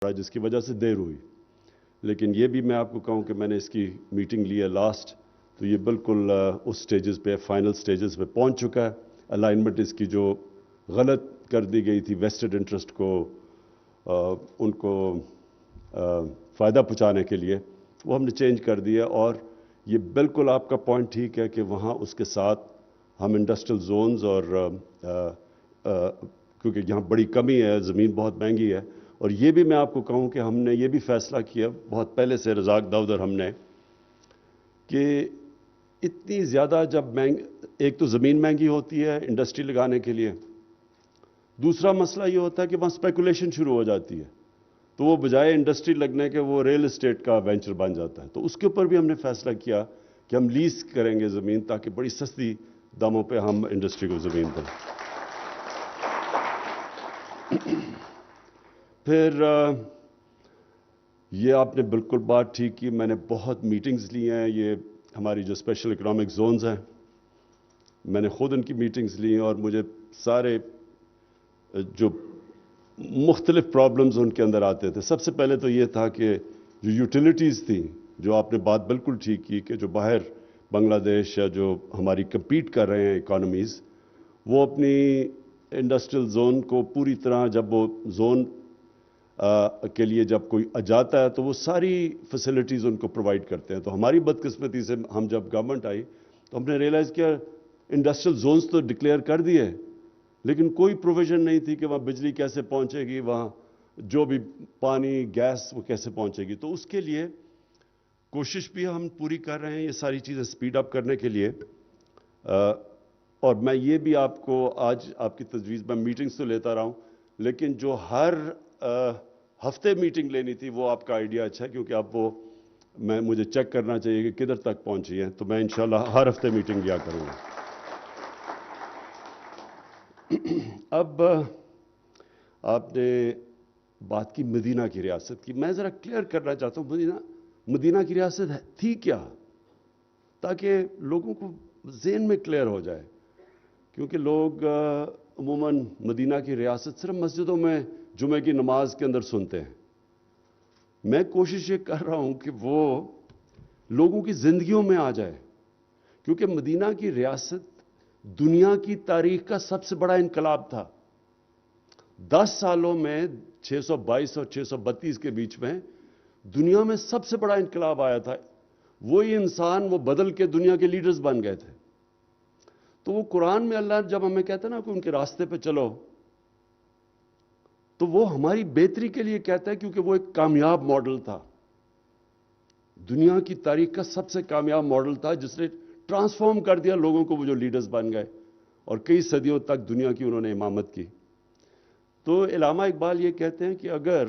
جس کی وجہ سے دیر ہوئی. لیکن یہ بھی میں آپ کو کہوں کہ میں نے اس کی میٹنگ لی ہے لاسٹ، تو یہ بالکل اس سٹیجز پہ، فائنل سٹیجز پہ پہنچ چکا ہے. الائنمنٹ اس کی جو غلط کر دی گئی تھی ویسٹڈ انٹرسٹ کو ان کو فائدہ پہنچانے کے لیے، وہ ہم نے چینج کر دیا. اور یہ بالکل آپ کا پوائنٹ ٹھیک ہے کہ وہاں اس کے ساتھ ہم انڈسٹریل زونز اور کیونکہ یہاں بڑی کمی ہے، زمین بہت مہنگی ہے. اور یہ بھی میں آپ کو کہوں کہ ہم نے یہ بھی فیصلہ کیا بہت پہلے سے، رزاق داؤد اور ہم نے، کہ اتنی زیادہ جب ایک تو زمین مہنگی ہوتی ہے انڈسٹری لگانے کے لیے، دوسرا مسئلہ یہ ہوتا ہے کہ وہاں اسپیکولیشن شروع ہو جاتی ہے، تو وہ بجائے انڈسٹری لگنے کے وہ ریل اسٹیٹ کا وینچر بن جاتا ہے. تو اس کے اوپر بھی ہم نے فیصلہ کیا کہ ہم لیز کریں گے زمین، تاکہ بڑی سستی داموں پہ ہم انڈسٹری کو زمین دیں. پھر یہ آپ نے بالکل بات ٹھیک کی، میں نے بہت میٹنگز لی ہیں. یہ ہماری جو اسپیشل اکنامک زونز ہیں، میں نے خود ان کی میٹنگز لی ہیں، اور مجھے سارے جو مختلف پرابلمز ان کے اندر آتے تھے. سب سے پہلے تو یہ تھا کہ جو یوٹیلیٹیز تھیں، جو آپ نے بات بالکل ٹھیک کی کہ جو باہر بنگلہ دیش یا جو ہماری کمپیٹ کر رہے ہیں اکانومیز، وہ اپنی انڈسٹریل زون کو پوری طرح، جب وہ زون کے لیے جب کوئی جاتا ہے تو وہ ساری فیسلٹیز ان کو پرووائڈ کرتے ہیں. تو ہماری بدقسمتی سے ہم جب گورنمنٹ آئی تو ہم نے ریئلائز کیا انڈسٹریل زونز تو ڈکلیئر کر دیے، لیکن کوئی پروویژن نہیں تھی کہ وہاں بجلی کیسے پہنچے گی، وہاں جو بھی پانی گیس وہ کیسے پہنچے گی. تو اس کے لیے کوشش بھی ہم پوری کر رہے ہیں یہ ساری چیزیں سپیڈ اپ کرنے کے لیے. اور میں یہ بھی آپ کو آج آپ کی تجویز، میں میٹنگز تو لیتا رہا ہوں، لیکن جو ہر ہفتے میٹنگ لینی تھی وہ آپ کا آئیڈیا اچھا ہے، کیونکہ آپ وہ مجھے چیک کرنا چاہیے کہ کدھر تک پہنچی ہے. تو میں انشاءاللہ ہر ہفتے میٹنگ لیا کروں گا. اب آپ نے بات کی مدینہ کی ریاست کی. میں ذرا کلیئر کرنا چاہتا ہوں مدینہ کی ریاست تھی کیا، تاکہ لوگوں کو ذہن میں کلیئر ہو جائے. کیونکہ لوگ عموماً مدینہ کی ریاست صرف مسجدوں میں جمعے کی نماز کے اندر سنتے ہیں. میں کوشش یہ کر رہا ہوں کہ وہ لوگوں کی زندگیوں میں آ جائے، کیونکہ مدینہ کی ریاست دنیا کی تاریخ کا سب سے بڑا انقلاب تھا. 10 سالوں میں 622 اور 632 کے بیچ میں دنیا میں سب سے بڑا انقلاب آیا تھا. وہی انسان وہ بدل کے دنیا کے لیڈرز بن گئے تھے. تو وہ قرآن میں اللہ جب ہمیں کہتا ہے نا کہ ان کے راستے پہ چلو، تو وہ ہماری بہتری کے لیے کہتا ہے، کیونکہ وہ ایک کامیاب ماڈل تھا. دنیا کی تاریخ کا سب سے کامیاب ماڈل تھا، جس نے ٹرانسفارم کر دیا لوگوں کو، وہ جو لیڈرز بن گئے اور کئی صدیوں تک دنیا کی انہوں نے امامت کی. تو علامہ اقبال یہ کہتے ہیں کہ اگر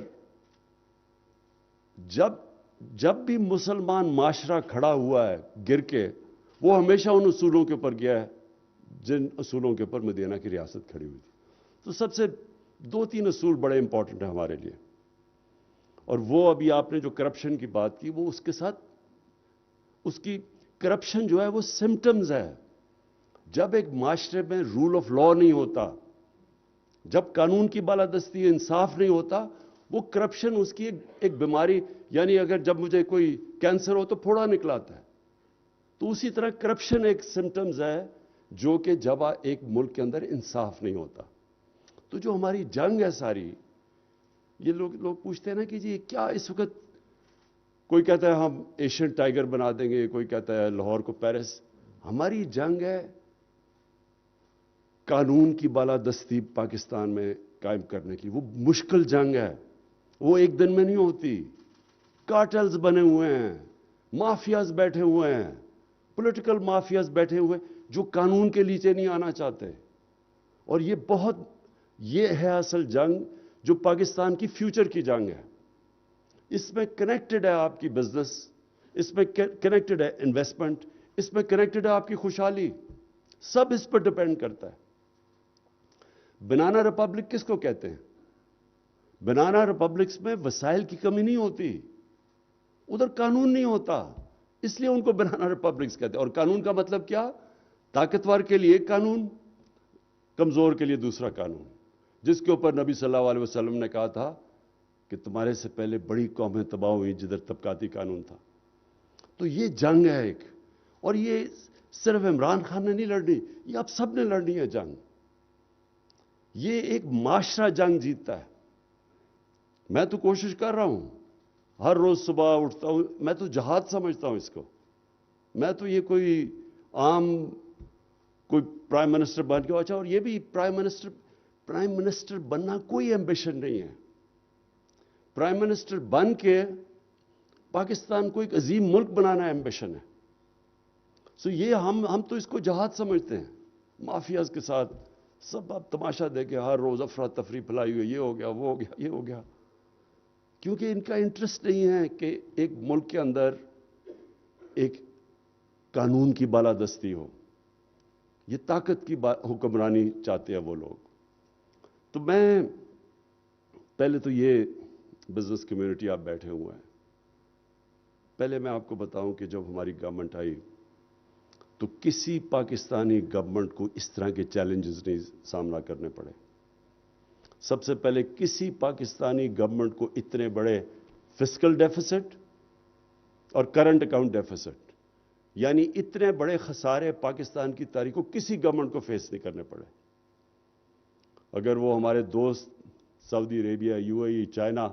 جب بھی مسلمان معاشرہ کھڑا ہوا ہے گر کے، وہ ہمیشہ ان اصولوں کے اوپر گیا ہے جن اصولوں کے اوپر مدینہ کی ریاست کھڑی ہوئی تھی. تو سب سے 2-3 اصول بڑے امپورٹنٹ ہیں ہمارے لیے. اور وہ ابھی آپ نے جو کرپشن کی بات کی، وہ اس کے ساتھ اس کی کرپشن جو ہے وہ سمٹمز ہے. جب ایک معاشرے میں رول آف لا نہیں ہوتا، جب قانون کی بالادستی انصاف نہیں ہوتا، وہ کرپشن اس کی ایک بیماری، یعنی اگر جب مجھے کوئی کینسر ہو تو پھوڑا نکلاتا ہے، تو اسی طرح کرپشن ایک سمٹمز ہے جو کہ جب ایک ملک کے اندر انصاف نہیں ہوتا. تو جو ہماری جنگ ہے ساری، یہ لوگ پوچھتے ہیں نا کہ جی کیا اس وقت، کوئی کہتا ہے ہم ایشین ٹائیگر بنا دیں گے، کوئی کہتا ہے لاہور کو پیرس. ہماری جنگ ہے قانون کی بالادستی پاکستان میں قائم کرنے کی. وہ مشکل جنگ ہے، وہ ایک دن میں نہیں ہوتی. کارٹلز بنے ہوئے ہیں، مافیاز بیٹھے ہوئے ہیں، پولیٹیکل مافیاز بیٹھے ہوئے جو قانون کے نیچے نہیں آنا چاہتے. اور یہ ہے اصل جنگ جو پاکستان کی فیوچر کی جنگ ہے. اس میں کنیکٹڈ ہے آپ کی بزنس، اس میں کنیکٹڈ ہے انویسٹمنٹ، اس میں کنیکٹڈ ہے آپ کی خوشحالی. سب اس پر ڈیپینڈ کرتا ہے. بنانا ریپبلک کس کو کہتے ہیں؟ بنانا ریپبلکس میں وسائل کی کمی نہیں ہوتی، ادھر قانون نہیں ہوتا، اس لیے ان کو بنانا ریپبلکس کہتے ہیں. اور قانون کا مطلب کیا؟ طاقتور کے لیے ایک قانون، کمزور کے لیے دوسرا قانون. جس کے اوپر نبی صلی اللہ علیہ وسلم نے کہا تھا کہ تمہارے سے پہلے بڑی قومیں تباہ ہوئی جدھر طبقاتی قانون تھا. تو یہ جنگ ہے ایک, اور یہ صرف عمران خان نے نہیں لڑنی, یہ آپ سب نے لڑنی ہے جنگ. یہ ایک معاشرہ جنگ جیتتا ہے. میں تو کوشش کر رہا ہوں, ہر روز صبح اٹھتا ہوں, میں تو جہاد سمجھتا ہوں اس کو. میں تو یہ کوئی عام کوئی پرائم منسٹر بن کے, اچھا, اور یہ بھی پرائم منسٹر بننا کوئی ایمبیشن نہیں ہے. پرائم منسٹر بن کے پاکستان کو ایک عظیم ملک بنانا ایمبیشن ہے. سو یہ ہم تو اس کو جہاد سمجھتے ہیں. مافیاز کے ساتھ سب آپ تماشا دیکھیں, ہر روز افراتفری پھیلائی ہوئی, یہ ہو گیا, وہ ہو گیا, یہ ہو گیا. کیونکہ ان کا انٹرسٹ نہیں ہے کہ ایک ملک کے اندر ایک قانون کی بالادستی ہو. یہ طاقت کی حکمرانی چاہتے ہیں وہ لوگ. تو میں پہلے تو یہ بزنس کمیونٹی آپ بیٹھے ہوئے ہیں, پہلے میں آپ کو بتاؤں کہ جب ہماری گورنمنٹ آئی تو کسی پاکستانی گورنمنٹ کو اس طرح کے چیلنجز نہیں سامنا کرنے پڑے. سب سے پہلے کسی پاکستانی گورنمنٹ کو اتنے بڑے فسکل ڈیفیسٹ اور کرنٹ اکاؤنٹ ڈیفیسٹ, یعنی اتنے بڑے خسارے پاکستان کی تاریخ کو کسی گورنمنٹ کو فیس نہیں کرنے پڑے. اگر وہ ہمارے دوست Saudi Arabia, U A E, China,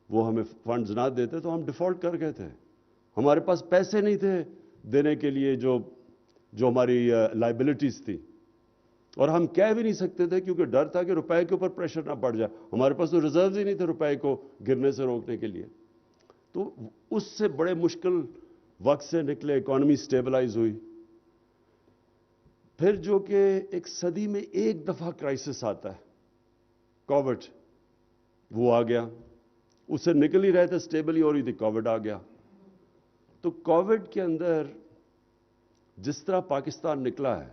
وہ ہمیں فنڈز نہ دیتے تو ہم ڈیفالٹ کر گئے تھے. ہمارے پاس پیسے نہیں تھے دینے کے لیے جو ہماری لائبلٹیز تھی, اور ہم کہہ بھی نہیں سکتے تھے کیونکہ ڈر تھا کہ روپے کے اوپر پریشر نہ پڑ جائے. ہمارے پاس تو ریزروز ہی نہیں تھے روپے کو گرنے سے روکنے کے لیے. تو اس سے بڑے مشکل وقت سے نکلے, اکانومی سٹیبلائز ہوئی. پھر جو کہ ایک صدی میں ایک دفعہ کرائسس آتا ہے, کووڈ, وہ آ گیا. اس سے نکل ہی رہے تھے, سٹیبل ہی ہو رہی تھی, کووڈ آ گیا. تو کووڈ کے اندر جس طرح پاکستان نکلا ہے,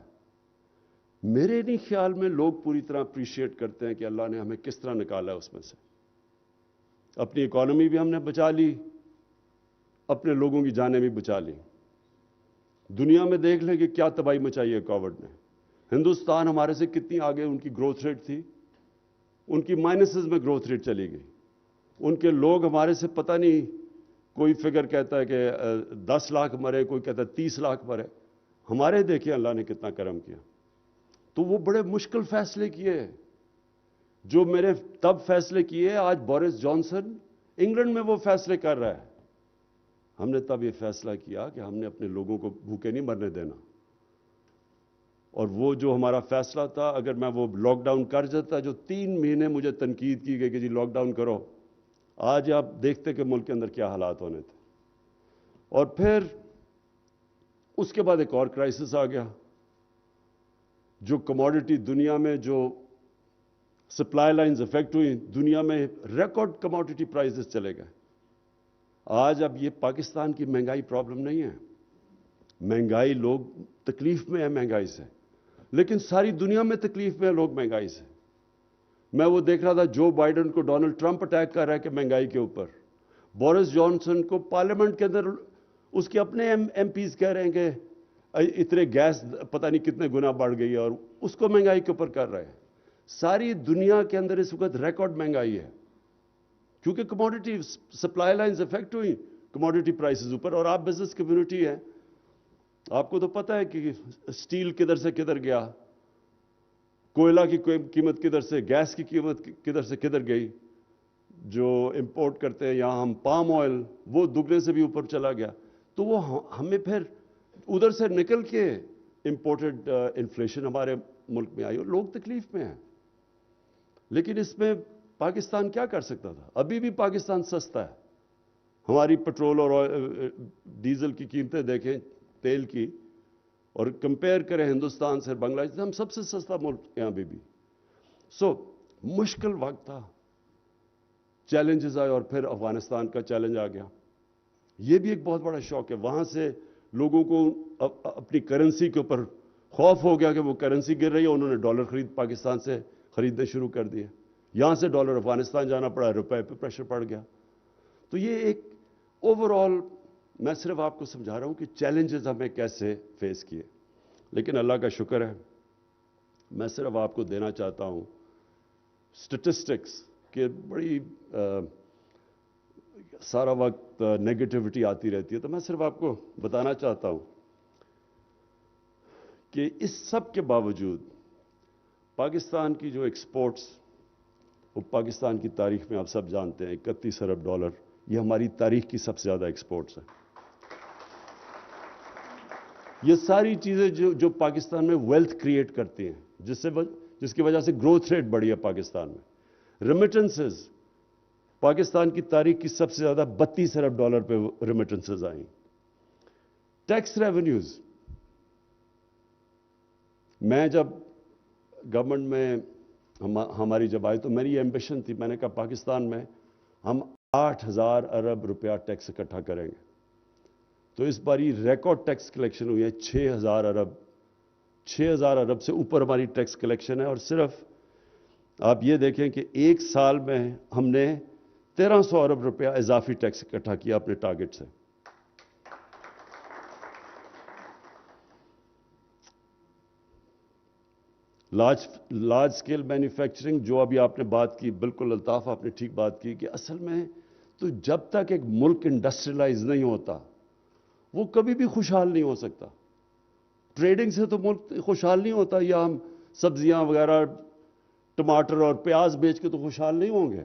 میرے نہیں خیال میں لوگ پوری طرح اپریشیٹ کرتے ہیں کہ اللہ نے ہمیں کس طرح نکالا ہے اس میں سے. اپنی اکانومی بھی ہم نے بچا لی, اپنے لوگوں کی جانیں بھی بچا لی. دنیا میں دیکھ لیں کہ کیا تباہی مچائی ہے کووڈ نے. ہندوستان ہمارے سے کتنی آگے ان کی گروتھ ریٹ تھی, ان کی مائنسز میں گروتھ ریٹ چلی گئی. ان کے لوگ ہمارے سے پتہ نہیں, کوئی فگر کہتا ہے کہ 10 لاکھ مرے, کوئی کہتا ہے 30 لاکھ مرے. ہمارے دیکھیں اللہ نے کتنا کرم کیا. تو وہ بڑے مشکل فیصلے کیے جو میرے تب فیصلے کیے, آج بورس جانسن انگلینڈ میں وہ فیصلے کر رہا ہے. ہم نے تب یہ فیصلہ کیا کہ ہم نے اپنے لوگوں کو بھوکے نہیں مرنے دینا. اور وہ جو ہمارا فیصلہ تھا, اگر میں وہ لاک ڈاؤن کر جاتا, جو 3 مہینے مجھے تنقید کی گئی کہ جی لاک ڈاؤن کرو, آج آپ دیکھتے کہ ملک کے اندر کیا حالات ہونے تھے. اور پھر اس کے بعد ایک اور کرائسس آ گیا, جو کموڈٹی دنیا میں جو سپلائی لائنز افیکٹ ہوئی, دنیا میں ریکارڈ کموڈٹی پرائسز چلے گئے. آج اب یہ پاکستان کی مہنگائی پرابلم نہیں ہے. مہنگائی, لوگ تکلیف میں ہیں مہنگائی سے, لیکن ساری دنیا میں تکلیف میں ہیں لوگ مہنگائی سے. میں وہ دیکھ رہا تھا, جو بائیڈن کو ڈونلڈ ٹرمپ اٹیک کر رہا ہے کہ مہنگائی کے اوپر, بورس جانسن کو پارلیمنٹ کے اندر اس کے اپنے ایم پیز کہہ رہے ہیں کہ اتنے گیس پتہ نہیں کتنے گنا بڑھ گئی ہے, اور اس کو مہنگائی کے اوپر کر رہے ہیں. ساری دنیا کے اندر اس وقت ریکارڈ مہنگائی ہے, کیونکہ کموڈٹی سپلائی لائنز افیکٹ ہوئی, کموڈٹی پرائسز اوپر. اور آپ بزنس کمیونٹی ہیں, آپ کو تو پتہ ہے کہ سٹیل کدھر سے کدھر گیا, کوئلہ کی قیمت کدھر سے, گیس کی قیمت کدھر سے کدھر گئی. جو امپورٹ کرتے ہیں یہاں ہم پام آئل, وہ دگنے سے بھی اوپر چلا گیا. تو وہ ہمیں پھر ادھر سے نکل کے امپورٹڈ انفلیشن ہمارے ملک میں آئی, اور لوگ تکلیف میں ہیں. لیکن اس میں پاکستان کیا کر سکتا تھا؟ ابھی بھی پاکستان سستا ہے. ہماری پٹرول اور ڈیزل کی قیمتیں دیکھیں, تیل کی, اور کمپیئر کریں ہندوستان سے, بنگلہ دیش سے, ہم سب سے سستا ملک یہاں بھی. سو مشکل وقت تھا, چیلنجز آئے, اور پھر افغانستان کا چیلنج آ گیا. یہ بھی ایک بہت بڑا شوق ہے. وہاں سے لوگوں کو اپنی کرنسی کے اوپر خوف ہو گیا کہ وہ کرنسی گر رہی ہے, انہوں نے ڈالر پاکستان سے خریدنے شروع کر دیے. یہاں سے ڈالر افغانستان جانا پڑا, روپے پہ پریشر پڑ گیا. تو یہ ایک اوور آل, میں صرف آپ کو سمجھا رہا ہوں کہ چیلنجز ہمیں کیسے فیس کیے. لیکن اللہ کا شکر ہے, میں صرف آپ کو دینا چاہتا ہوں اسٹیٹسٹکس. کہ بڑی سارا وقت نیگیٹیوٹی آتی رہتی ہے، تو میں صرف آپ کو بتانا چاہتا ہوں کہ اس سب کے باوجود پاکستان کی جو ایکسپورٹس، وہ پاکستان کی تاریخ میں آپ سب جانتے ہیں 31 ارب ڈالر، یہ ہماری تاریخ کی سب سے زیادہ ایکسپورٹس ہیں۔ یہ ساری چیزیں جو پاکستان میں ویلتھ کریٹ کرتی ہیں، جس کی وجہ سے گروتھ ریٹ بڑھی ہے پاکستان میں۔ ریمیٹنسز، پاکستان کی تاریخ کی سب سے زیادہ 32 ارب ڈالر پہ ریمیٹنسز آئیں۔ ٹیکس ریونیوز، میں جب گورنمنٹ میں ہماری جب آئی تو میری یہ ایمبیشن تھی، میں نے کہا پاکستان میں ہم 8,000 ارب روپیہ ٹیکس اکٹھا کریں گے، تو اس بار یہ ریکارڈ ٹیکس کلیکشن ہوئی ہے 6,000 ارب۔ 6,000 ارب سے اوپر ہماری ٹیکس کلیکشن ہے، اور صرف آپ یہ دیکھیں کہ ایک سال میں ہم نے 1,300 ارب روپیہ اضافی ٹیکس اکٹھا کیا اپنے ٹارگٹ سے۔ لارج سکیل مینوفیکچرنگ، جو ابھی آپ نے بات کی، بالکل الطاف آپ نے ٹھیک بات کی کہ اصل میں تو جب تک ایک ملک انڈسٹریلائز نہیں ہوتا وہ کبھی بھی خوشحال نہیں ہو سکتا۔ ٹریڈنگ سے تو ملک خوشحال نہیں ہوتا، یا ہم سبزیاں وغیرہ ٹماٹر اور پیاز بیچ کے تو خوشحال نہیں ہوں گے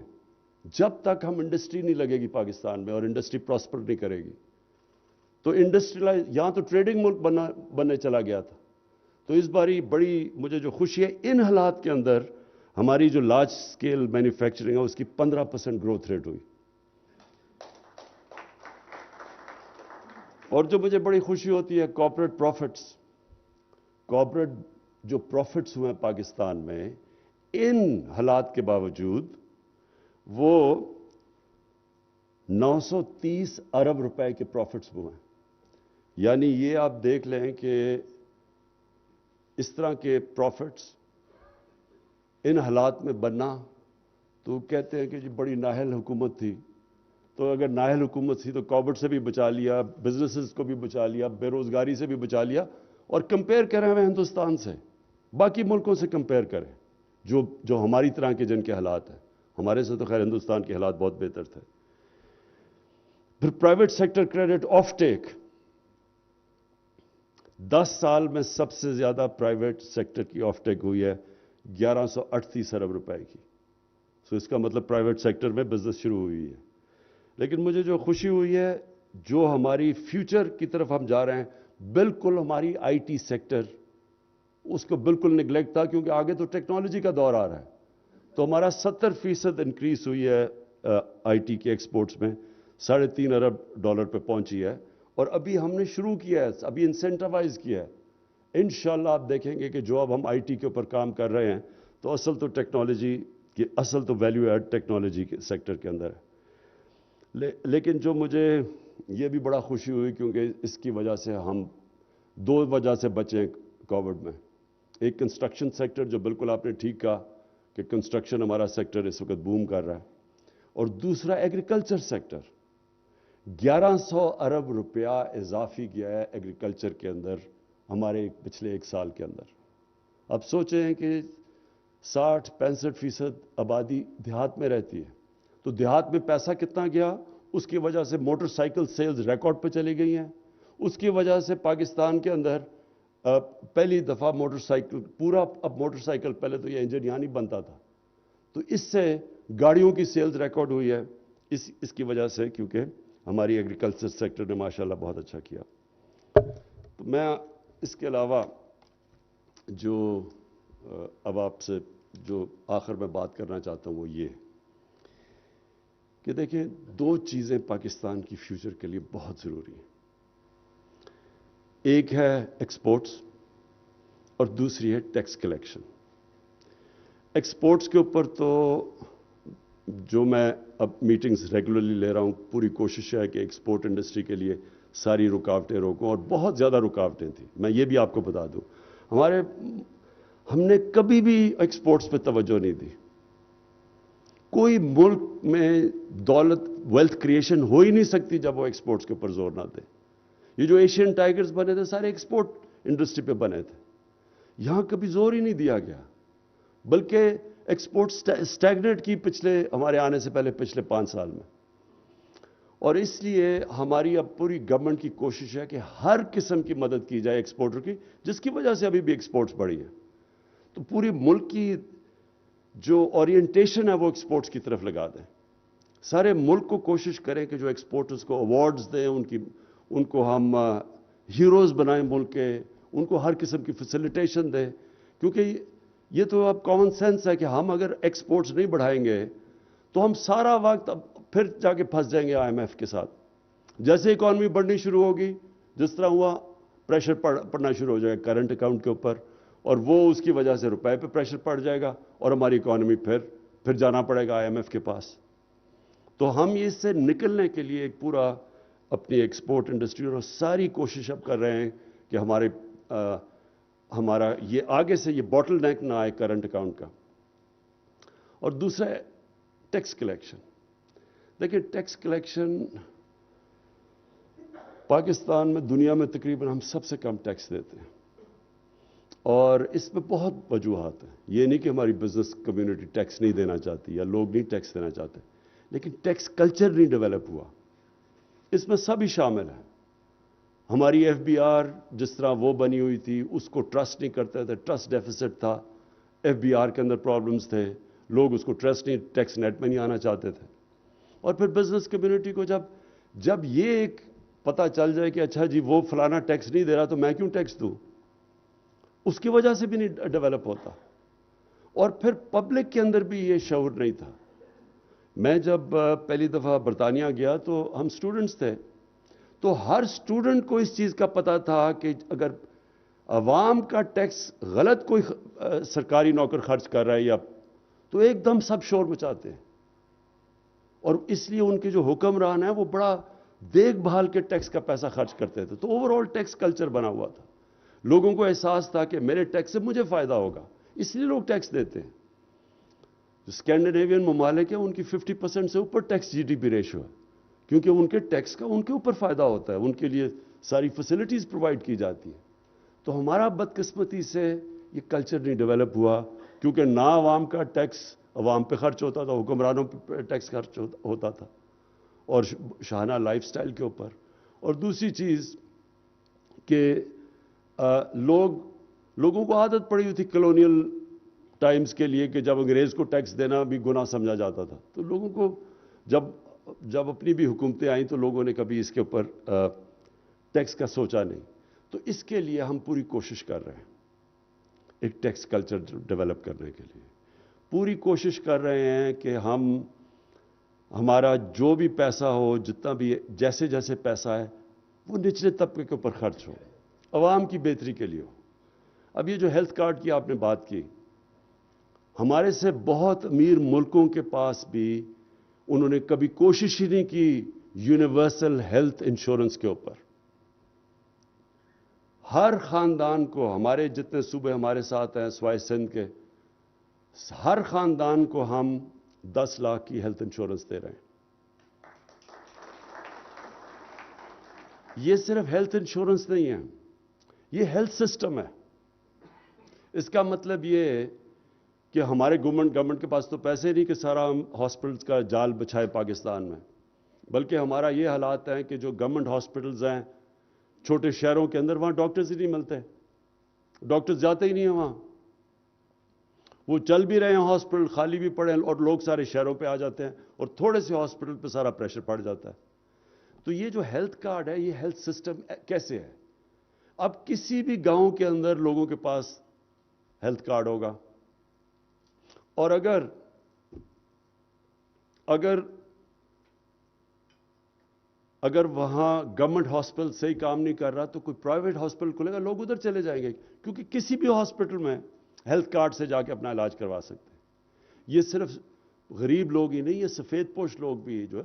جب تک ہم انڈسٹری نہیں لگے گی پاکستان میں، اور انڈسٹری پراسپر نہیں کرے گی۔ تو انڈسٹریلائز، یہاں تو ٹریڈنگ ملک بننے چلا گیا تھا، تو اس باری بڑی مجھے جو خوشی ہے ان حالات کے اندر ہماری جو لارج سکیل مینوفیکچرنگ ہے اس کی 15% گروتھ ریٹ ہوئی۔ اور جو مجھے بڑی خوشی ہوتی ہے کارپوریٹ پروفٹس، کارپوریٹ جو پروفٹس ہوئے ہیں پاکستان میں ان حالات کے باوجود وہ 930 ارب روپے کے پروفٹس ہوئے ہیں۔ یعنی یہ آپ دیکھ لیں کہ اس طرح کے پروفٹس ان حالات میں بننا، تو کہتے ہیں کہ جی بڑی نااہل حکومت تھی، تو اگر نااہل حکومت تھی تو کووڈ سے بھی بچا لیا، بزنسز کو بھی بچا لیا، بے روزگاری سے بھی بچا لیا، اور کمپیئر کریں ہمیں ہندوستان سے، باقی ملکوں سے کمپیئر کریں جو ہماری طرح کے جن کے حالات ہیں۔ ہمارے سے تو خیر ہندوستان کے حالات بہت بہتر تھے۔ پھر پرائیویٹ سیکٹر کریڈٹ آف ٹیک، 10 سال میں سب سے زیادہ پرائیویٹ سیکٹر کی آف ٹیک ہوئی ہے 1138 ارب روپے کی۔ سو اس کا مطلب پرائیویٹ سیکٹر میں بزنس شروع ہوئی ہے۔ لیکن مجھے جو خوشی ہوئی ہے، جو ہماری فیوچر کی طرف ہم جا رہے ہیں، بالکل ہماری آئی ٹی سیکٹر اس کو بالکل نگلیکٹ تھا، کیونکہ آگے تو ٹیکنالوجی کا دور آ رہا ہے، تو ہمارا 70% انکریز ہوئی ہے آئی ٹی کے ایکسپورٹس میں، 3.5 ارب ڈالر پہ پہنچی ہے، اور ابھی ہم نے شروع کیا ہے، ابھی انسینٹیوائز کیا ہے۔ انشاءاللہ آپ دیکھیں گے کہ جو اب ہم آئی ٹی کے اوپر کام کر رہے ہیں تو اصل تو ٹیکنالوجی کی، اصل تو ویلیو ایڈ ٹیکنالوجی کے سیکٹر کے اندر ہے۔ لیکن جو مجھے یہ بھی بڑا خوشی ہوئی، کیونکہ اس کی وجہ سے ہم 2 وجہ سے بچیں کووڈ میں۔ ایک کنسٹرکشن سیکٹر، جو بالکل آپ نے ٹھیک کہا کہ کنسٹرکشن ہمارا سیکٹر اس وقت بوم کر رہا ہے، اور دوسرا ایگریکلچر سیکٹر، 1100 ارب روپیہ اضافی کیا ہے ایگریکلچر کے اندر ہمارے پچھلے 1 سال کے اندر۔ اب سوچیں کہ 60-65% آبادی دیہات میں رہتی ہے، تو دیہات میں پیسہ کتنا گیا، اس کی وجہ سے موٹر سائیکل سیلز ریکارڈ پہ چلی گئی ہیں، اس کی وجہ سے پاکستان کے اندر پہلی دفعہ موٹر سائیکل پورا، اب موٹر سائیکل پہلے تو یہ انجن یہاں نہیں بنتا تھا، تو اس سے گاڑیوں کی سیلز ریکارڈ ہوئی ہے اس کی وجہ سے، کیونکہ ہماری ایگریکلچر سیکٹر نے ماشاءاللہ بہت اچھا کیا۔ تو میں اس کے علاوہ جو اب آپ سے جو آخر میں بات کرنا چاہتا ہوں وہ یہ کہ دیکھیں 2 چیزیں پاکستان کی فیوچر کے لیے بہت ضروری ہیں، ایک ہے ایکسپورٹس اور دوسری ہے ٹیکس کلیکشن۔ ایکسپورٹس کے اوپر تو جو میں اب میٹنگز ریگولرلی لے رہا ہوں، پوری کوشش ہے کہ ایکسپورٹ انڈسٹری کے لیے ساری رکاوٹیں روکوں، اور بہت زیادہ رکاوٹیں تھیں، میں یہ بھی آپ کو بتا دوں، ہم نے کبھی بھی ایکسپورٹس پہ توجہ نہیں دی۔ کوئی ملک میں دولت، ویلتھ کریشن ہو ہی نہیں سکتی جب وہ ایکسپورٹس کے اوپر زور نہ دے۔ یہ جو ایشین ٹائیگرز بنے تھے سارے ایکسپورٹ انڈسٹری پہ بنے تھے، یہاں کبھی زور ہی نہیں دیا گیا، بلکہ ایکسپورٹ سٹیگنیٹ کی ہمارے آنے سے پہلے پچھلے 5 سال میں. اور اس لیے ہماری اب پوری گورنمنٹ کی کوشش ہے کہ ہر قسم کی مدد کی جائے ایکسپورٹر کی، جس کی وجہ سے ابھی بھی ایکسپورٹس بڑھی ہیں. تو پوری ملک کی جو اورینٹیشن ہے وہ ایکسپورٹس کی طرف لگا دیں. سارے ملک کو کوشش کریں کہ جو ایکسپورٹرز کو ایوارڈز دیں، ان کو ہم ہیروز بنائیں ملک کے، ان کو ہر قسم کی فیسیلیٹیشن دیں. کیونکہ یہ تو اب کامن سینس ہے کہ ہم اگر ایکسپورٹس نہیں بڑھائیں گے تو ہم سارا وقت اب پھر جا کے پھنس جائیں گے IMF کے ساتھ. جیسے اکانومی بڑھنی شروع ہوگی، جس طرح ہوا پریشر پڑنا شروع ہو جائے گا کرنٹ اکاؤنٹ کے اوپر، اور وہ اس کی وجہ سے روپے پہ پریشر پڑ جائے گا اور ہماری اکانومی پھر جانا پڑے گا IMF کے پاس. تو ہم اس سے نکلنے کے لیے ایک پورا اپنی ایکسپورٹ انڈسٹری اور ساری کوشش اب کر رہے ہیں کہ ہمارا یہ آگے سے یہ باٹل نیک نہ آئے کرنٹ اکاؤنٹ کا. اور دوسرا ہے ٹیکس کلیکشن. دیکھیں ٹیکس کلیکشن پاکستان میں دنیا میں تقریباً ہم سب سے کم ٹیکس دیتے ہیں، اور اس میں بہت وجوہات ہیں. یہ نہیں کہ ہماری بزنس کمیونٹی ٹیکس نہیں دینا چاہتی یا لوگ نہیں ٹیکس دینا چاہتے، لیکن ٹیکس کلچر نہیں ڈیولپ ہوا. اس میں سب ہی شامل ہیں. ہماری FBR جس طرح وہ بنی ہوئی تھی اس کو ٹرسٹ نہیں کرتے تھے، ٹرسٹ ڈیفیسٹ تھا. FBR کے اندر پرابلمز تھے، لوگ اس کو ٹرسٹ نہیں، ٹیکس نیٹ میں نہیں آنا چاہتے تھے. اور پھر بزنس کمیونٹی کو جب یہ ایک پتہ چل جائے کہ اچھا جی وہ فلانا ٹیکس نہیں دے رہا تو میں کیوں ٹیکس دوں، اس کی وجہ سے بھی نہیں ڈیولپ ہوتا. اور پھر پبلک کے اندر بھی یہ شعور نہیں تھا. میں جب پہلی دفعہ برطانیہ گیا تو ہم سٹوڈنٹس تھے، تو ہر سٹوڈنٹ کو اس چیز کا پتہ تھا کہ اگر عوام کا ٹیکس غلط کوئی سرکاری نوکر خرچ کر رہا ہے یا تو ایک دم سب شور مچاتے ہیں. اور اس لیے ان کے جو حکمران ہیں وہ بڑا دیکھ بھال کے ٹیکس کا پیسہ خرچ کرتے تھے. تو اوور آل ٹیکس کلچر بنا ہوا تھا. لوگوں کو احساس تھا کہ میرے ٹیکس سے مجھے فائدہ ہوگا، اس لیے لوگ ٹیکس دیتے ہیں. جو اسکینڈینیوین ممالک ہیں ان کی 50% سے اوپر ٹیکس GDP ریشو ہے، کیونکہ ان کے ٹیکس کا ان کے اوپر فائدہ ہوتا ہے، ان کے لیے ساری فیسلٹیز پرووائڈ کی جاتی ہیں. تو ہمارا بدقسمتی سے یہ کلچر نہیں ڈیولپ ہوا، کیونکہ نہ عوام کا ٹیکس عوام پہ خرچ ہوتا تھا، حکمرانوں پہ ٹیکس خرچ ہوتا تھا، اور شاہانہ لائف سٹائل کے اوپر. اور دوسری چیز کہ لوگوں کو عادت پڑی ہوئی تھی کلونیل ٹائمز کے لیے کہ جب انگریز کو ٹیکس دینا بھی گناہ سمجھا جاتا تھا. تو لوگوں کو جب اپنی بھی حکومتیں آئیں تو لوگوں نے کبھی اس کے اوپر ٹیکس کا سوچا نہیں. تو اس کے لیے ہم پوری کوشش کر رہے ہیں ایک ٹیکس کلچر ڈیولپ کرنے کے لیے. پوری کوشش کر رہے ہیں کہ ہمارا جو بھی پیسہ ہو، جتنا بھی جیسے جیسے پیسہ ہے وہ نچلے طبقے کے اوپر خرچ ہو، عوام کی بہتری کے لیے ہو. اب یہ جو ہیلتھ کارڈ کی آپ نے بات کی، ہمارے سے بہت امیر ملکوں کے پاس بھی انہوں نے کبھی کوشش ہی نہیں کی یونیورسل ہیلتھ انشورنس کے اوپر. ہر خاندان کو، ہمارے جتنے صوبے ہمارے ساتھ ہیں سوائے سندھ کے، ہر خاندان کو ہم 10 لاکھ کی ہیلتھ انشورنس دے رہے ہیں. یہ صرف ہیلتھ انشورنس نہیں ہے، یہ ہیلتھ سسٹم ہے. اس کا مطلب یہ ہے کہ ہمارے گورنمنٹ کے پاس تو پیسے نہیں کہ سارا ہم ہاسپٹلز کا جال بچھائے پاکستان میں، بلکہ ہمارا یہ حالات ہیں کہ جو گورنمنٹ ہاسپٹلز ہیں چھوٹے شہروں کے اندر، وہاں ڈاکٹرز ہی نہیں ملتے، ڈاکٹرز جاتے ہی نہیں ہیں وہاں. وہ چل بھی رہے ہیں ہاسپٹل، خالی بھی پڑے ہیں، اور لوگ سارے شہروں پہ آ جاتے ہیں اور تھوڑے سے ہاسپٹل پہ سارا پریشر پڑ جاتا ہے. تو یہ جو ہیلتھ کارڈ ہے، یہ ہیلتھ سسٹم کیسے ہے؟ اب کسی بھی گاؤں کے اندر لوگوں کے پاس ہیلتھ کارڈ ہوگا، اور اگر وہاں گورنمنٹ ہاسپٹل صحیح کام نہیں کر رہا تو کوئی پرائیویٹ ہاسپٹل کھلے گا، لوگ ادھر چلے جائیں گے، کیونکہ کسی بھی ہاسپٹل میں ہیلتھ کارڈ سے جا کے اپنا علاج کروا سکتے ہیں. یہ صرف غریب لوگ ہی نہیں، یہ سفید پوش لوگ بھی جو ہے،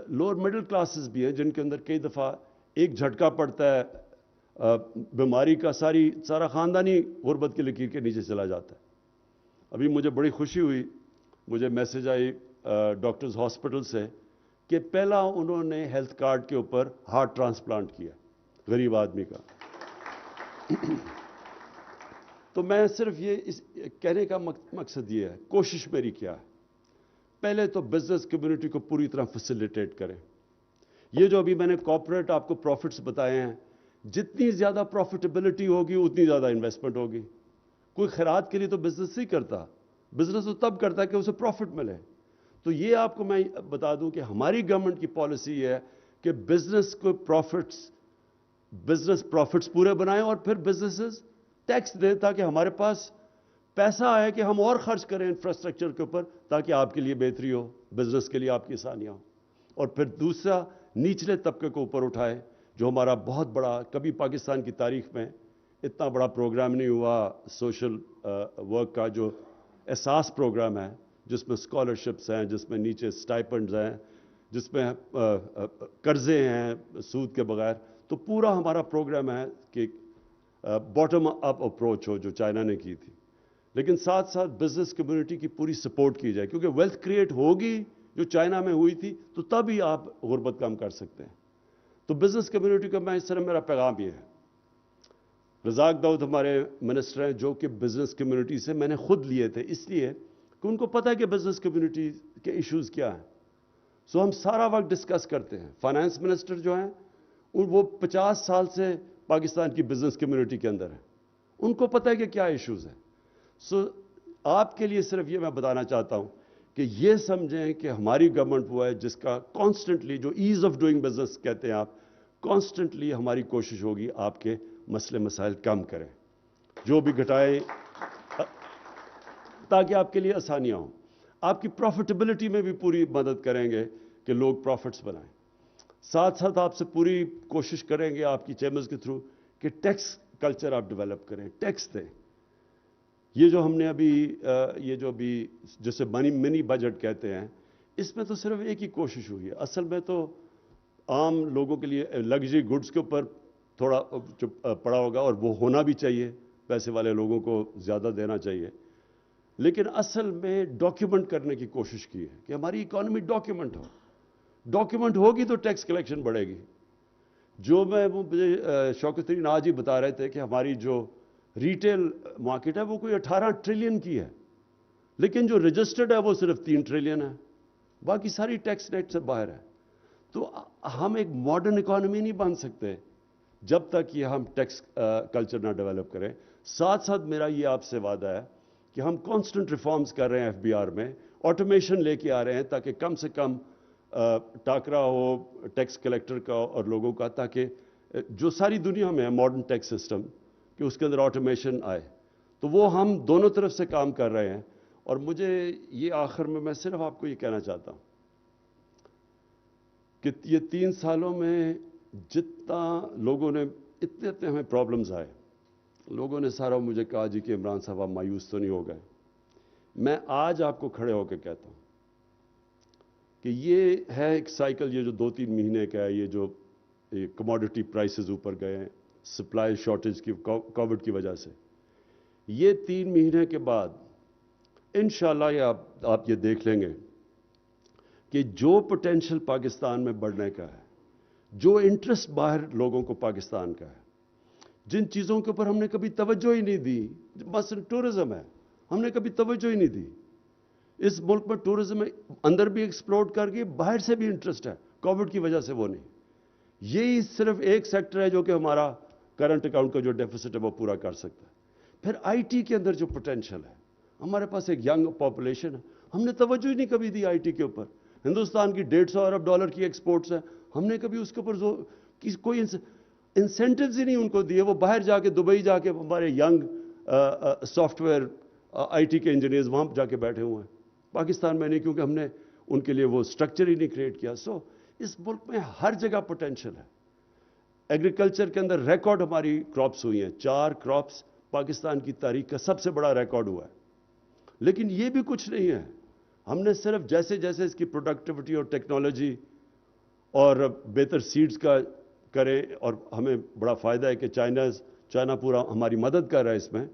لوور مڈل کلاسز بھی ہیں، جن کے اندر کئی دفعہ ایک جھٹکا پڑتا ہے بیماری کا، سارا خاندانی غربت کی لکیر کے نیچے چلا جاتا ہے. ابھی مجھے بڑی خوشی ہوئی، مجھے میسج آئی ڈاکٹرز ہاسپٹل سے کہ پہلا انہوں نے ہیلتھ کارڈ کے اوپر ہارٹ ٹرانسپلانٹ کیا غریب آدمی کا. تو میں صرف یہ کہنے کا مقصد یہ ہے، کوشش میری کیا ہے، پہلے تو بزنس کمیونٹی کو پوری طرح فیسیلیٹیٹ کریں. یہ جو ابھی میں نے کارپوریٹ آپ کو پروفٹس بتائے ہیں، جتنی زیادہ پروفیٹیبلٹی ہوگی اتنی زیادہ انویسٹمنٹ ہوگی. کوئی خیرات کے لیے تو بزنس نہیں کرتا، بزنس تو تب کرتا ہے کہ اسے پروفٹ ملے. تو یہ آپ کو میں بتا دوں کہ ہماری گورنمنٹ کی پالیسی یہ ہے کہ بزنس کو بزنس پروفٹس پورے بنائیں اور پھر بزنسز ٹیکس دیں تاکہ ہمارے پاس پیسہ آئے کہ ہم اور خرچ کریں انفراسٹرکچر کے اوپر تاکہ آپ کے لیے بہتری ہو، بزنس کے لیے آپ کی آسانیاں ہوں. اور پھر دوسرا، نچلے طبقے کو اوپر اٹھائے، جو ہمارا بہت بڑا، کبھی پاکستان کی تاریخ میں اتنا بڑا پروگرام نہیں ہوا سوشل ورک کا، جو احساس پروگرام ہے، جس میں اسکالرشپس ہیں، جس میں نیچے اسٹائپنڈز ہیں، جس میں قرضے ہیں سود کے بغیر. تو پورا ہمارا پروگرام ہے کہ باٹم اپ اپروچ ہو، جو چائنا نے کی تھی، لیکن ساتھ ساتھ بزنس کمیونٹی کی پوری سپورٹ کی جائے، کیونکہ ویلتھ کریٹ ہوگی جو چائنا میں ہوئی تھی تو تب ہی آپ غربت کم کر سکتے ہیں. تو بزنس کمیونٹی کا میں اس طرح میرا پیغام یہ ہے. رزاق داؤد ہمارے منسٹر ہیں جو کہ بزنس کمیونٹی سے میں نے خود لیے تھے، اس لیے کہ ان کو پتہ ہے کہ بزنس کمیونٹی کے ایشوز کیا ہیں. سو ہم سارا وقت ڈسکس کرتے ہیں. فائنانس منسٹر جو ہیں وہ 50 سال سے پاکستان کی بزنس کمیونٹی کے اندر ہیں، ان کو پتہ ہے کہ کیا ایشوز ہیں. سو آپ کے لیے صرف یہ میں بتانا چاہتا ہوں کہ یہ سمجھیں کہ ہماری گورنمنٹ وہ ہے جس کا کانسٹنٹلی، جو ایز آف ڈوئنگ بزنس کہتے ہیں آپ، کانسٹنٹلی ہماری کوشش ہوگی آپ کے مسئلے مسائل کم کریں، جو بھی گھٹائیں، تاکہ آپ کے لیے آسانیاں ہوں. آپ کی پروفیٹیبلٹی میں بھی پوری مدد کریں گے کہ لوگ پروفٹس بنائیں. ساتھ ساتھ آپ سے پوری کوشش کریں گے آپ کی چیمبرز کے تھرو کہ ٹیکس کلچر آپ ڈیولپ کریں، ٹیکس دیں. یہ جو ہم نے ابھی جسے منی بجٹ کہتے ہیں، اس میں تو صرف ایک ہی کوشش ہوئی ہے. اصل میں تو عام لوگوں کے لیے لگژری گڈز کے اوپر تھوڑا پڑا ہوگا، اور وہ ہونا بھی چاہیے، پیسے والے لوگوں کو زیادہ دینا چاہیے. لیکن اصل میں ڈاکیومنٹ کرنے کی کوشش کی ہے کہ ہماری اکانومی ڈاکیومنٹ ہو. ڈاکیومنٹ ہوگی تو ٹیکس کلیکشن بڑھے گی. جو مجھے شوکت ترین آج ہی بتا رہے تھے کہ ہماری جو ریٹیل مارکیٹ ہے وہ کوئی 18 ٹریلین کی ہے، لیکن جو رجسٹرڈ ہے وہ صرف 3 ٹریلین ہے، باقی ساری ٹیکس نیٹ سے باہر ہے. تو ہم ایک ماڈرن اکانومی نہیں بن سکتے جب تک یہ ہم ٹیکس کلچر نہ ڈیولپ کریں. ساتھ ساتھ میرا یہ آپ سے وعدہ ہے کہ ہم کانسٹنٹ ریفارمز کر رہے ہیں FBR میں، آٹومیشن لے کے آ رہے ہیں تاکہ کم سے کم ٹاکرا ہو ٹیکس کلیکٹر کا اور لوگوں کا، تاکہ جو ساری دنیا میں ہے ماڈرن ٹیکس سسٹم کہ اس کے اندر آٹومیشن آئے. تو وہ ہم دونوں طرف سے کام کر رہے ہیں. اور مجھے یہ آخر میں صرف آپ کو یہ کہنا چاہتا ہوں کہ یہ 3 سالوں میں جتنا لوگوں نے اتنے ہمیں پرابلمز آئے، لوگوں نے سارا مجھے کہا جی کہ عمران صاحب آپ مایوس تو نہیں ہو گئے. میں آج آپ کو کھڑے ہو کے کہتا ہوں کہ یہ ہے ایک سائیکل، یہ جو 2-3 مہینے کا ہے، یہ جو کموڈٹی پرائسز اوپر گئے ہیں سپلائی شارٹیج کی کووڈ کی وجہ سے، یہ 3 مہینے کے بعد انشاءاللہ یہ آپ یہ دیکھ لیں گے کہ جو پوٹینشل پاکستان میں بڑھنے کا ہے، جو انٹرسٹ باہر لوگوں کو پاکستان کا ہے، جن چیزوں کے اوپر ہم نے کبھی توجہ ہی نہیں دی، مثلا ٹورزم ہے، ہم نے کبھی توجہ ہی نہیں دی. اس ملک میں ٹورزم اندر بھی ایکسپلوڈ کر گئی، باہر سے بھی انٹرسٹ ہے، کووڈ کی وجہ سے وہ نہیں. یہی صرف ایک سیکٹر ہے جو کہ ہمارا کرنٹ اکاؤنٹ کا جو ڈیفیسٹ ہے وہ پورا کر سکتا ہے. پھر IT کے اندر جو پوٹینشل ہے، ہمارے پاس ایک ینگ پاپولیشن ہے، ہم نے توجہ ہی نہیں کبھی دی IT کے اوپر. ہندوستان کی $150 ارب کی ایکسپورٹس ہیں، ہم نے کبھی اس کے اوپر کوئی انسینٹیوز ہی نہیں ان کو دیے. وہ باہر جا کے دبئی جا کے ہمارے ینگ سافٹ ویئر IT کے انجینئرز وہاں جا کے بیٹھے ہوئے ہیں، پاکستان میں نہیں، کیونکہ ہم نے ان کے لیے وہ سٹرکچر ہی نہیں کریٹ کیا. سو اس ملک میں ہر جگہ پوٹینشل ہے. ایگریکلچر کے اندر ریکارڈ ہماری کراپس ہوئی ہیں، 4 کراپس پاکستان کی تاریخ کا سب سے بڑا ریکارڈ ہوا ہے. لیکن یہ بھی کچھ نہیں ہے. ہم نے صرف جیسے جیسے اس کی پروڈکٹیوٹی اور ٹیکنالوجی اور بہتر سیڈز کا کریں، اور ہمیں بڑا فائدہ ہے کہ چائنا پورا ہماری مدد کر رہا ہے اس میں.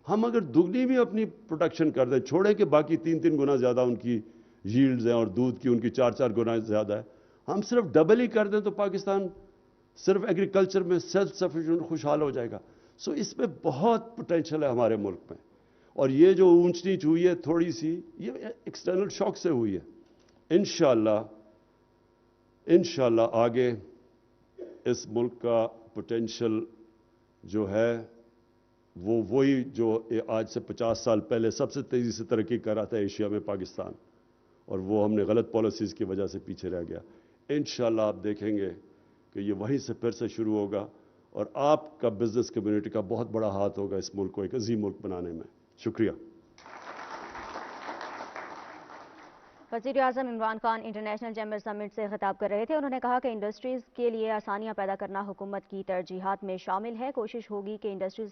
ہم اگر دگنی بھی اپنی پروڈکشن کر دیں، چھوڑیں کہ باقی 3 گنا زیادہ ان کی ییلڈز ہیں اور دودھ کی ان کی 4 گنا زیادہ ہے، ہم صرف ڈبل ہی کر دیں تو پاکستان صرف ایگریکلچر میں سیلف سفیشینٹ خوشحال ہو جائے گا. سو اس میں بہت پوٹینشل ہے ہمارے ملک میں. اور یہ جو اونچ نیچ ہوئی ہے تھوڑی سی، یہ ایکسٹرنل شاک سے ہوئی ہے. انشاءاللہ آگے اس ملک کا پوٹینشل جو ہے وہ وہی جو آج سے 50 سال پہلے سب سے تیزی سے ترقی کر رہا تھا ایشیا میں، پاکستان، اور وہ ہم نے غلط پالیسیز کی وجہ سے پیچھے رہ گیا. انشاءاللہ آپ دیکھیں گے کہ یہ وہیں سے پھر سے شروع ہوگا، اور آپ کا بزنس کمیونٹی کا بہت بڑا ہاتھ ہوگا اس ملک کو ایک عظیم ملک بنانے میں. شکریہ. وزیر اعظم عمران خان انٹرنیشنل چیمبر سمٹ سے خطاب کر رہے تھے. انہوں نے کہا کہ انڈسٹریز کے لیے آسانیاں پیدا کرنا حکومت کی ترجیحات میں شامل ہے. کوشش ہوگی کہ انڈسٹریز